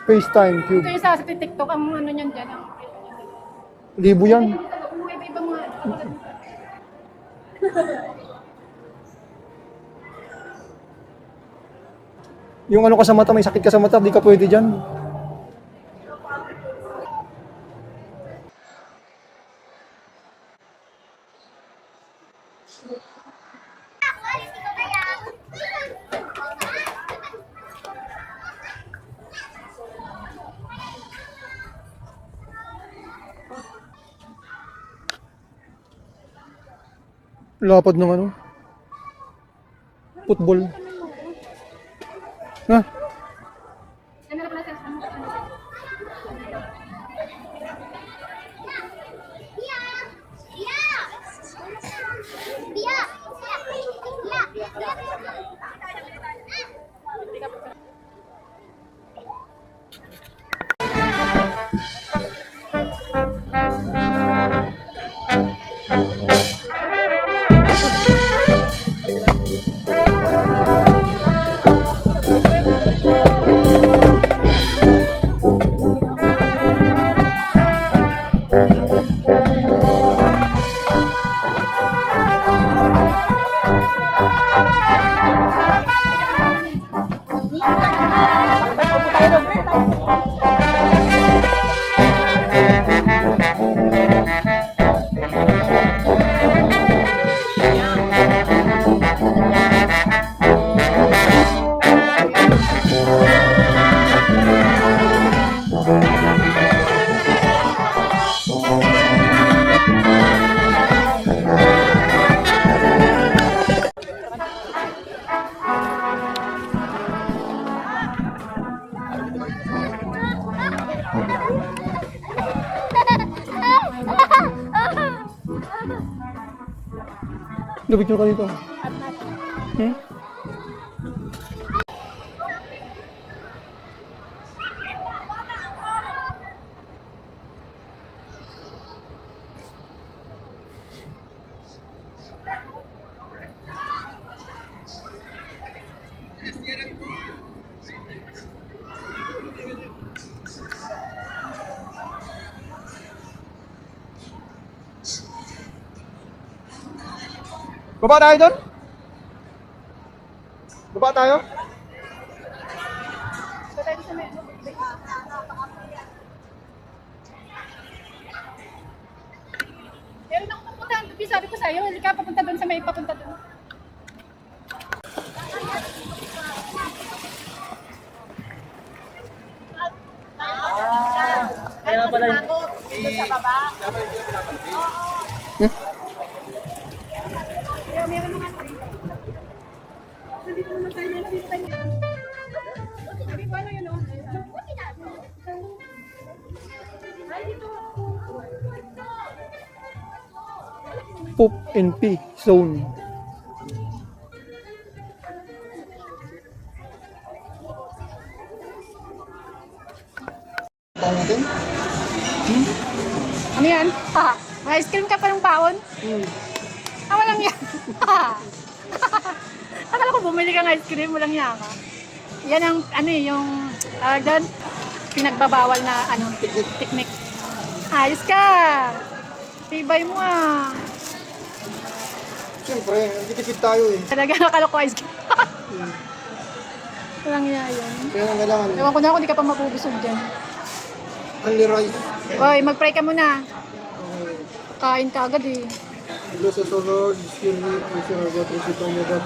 FaceTime Ito Cube. yung sa TikTok, ang ano niyan dyan. Libo yan. Iba mga... Yung ano ka sa mata, may sakit ka sa mata, di ka pwede dyan. Lapad ng ano. Football. Ha? Ano na pala sa... Picture ka dito. Hmm? Baba tayo doon? Baba tayo? Meron akong pupuntahan doon. Sabi ko sa'yo, hindi ka papunta doon sa may papunta doon. Kaya pala yun. Sa baba. Hmm? Kaya meron naman. Nandito naman tayo na nakita niya. Sabi ko, ano yun o? Ay, dito. Poop and pee zone. Paano natin? Ano yan? Ha? May ice cream ka pa ng baon? Walang yan. Akala ko bumili ka ng ice cream, walang yan ka. Yan ang, ano eh, yung, doon, pinagbabawal na, ano, technique. Ayos ka! Tibay mo ah. Siyempre, nagtitipid tayo eh. Talaga nakala ko ice cream. Walang yan yun. Kaya nang kailangan. Ewan ko na kung di ka pa mabubusog dyan. Only rice. Oy, mag-pray ka muna. Kain ka agad eh. Bless us, O Lord, excuse me, please, our God, receive our God,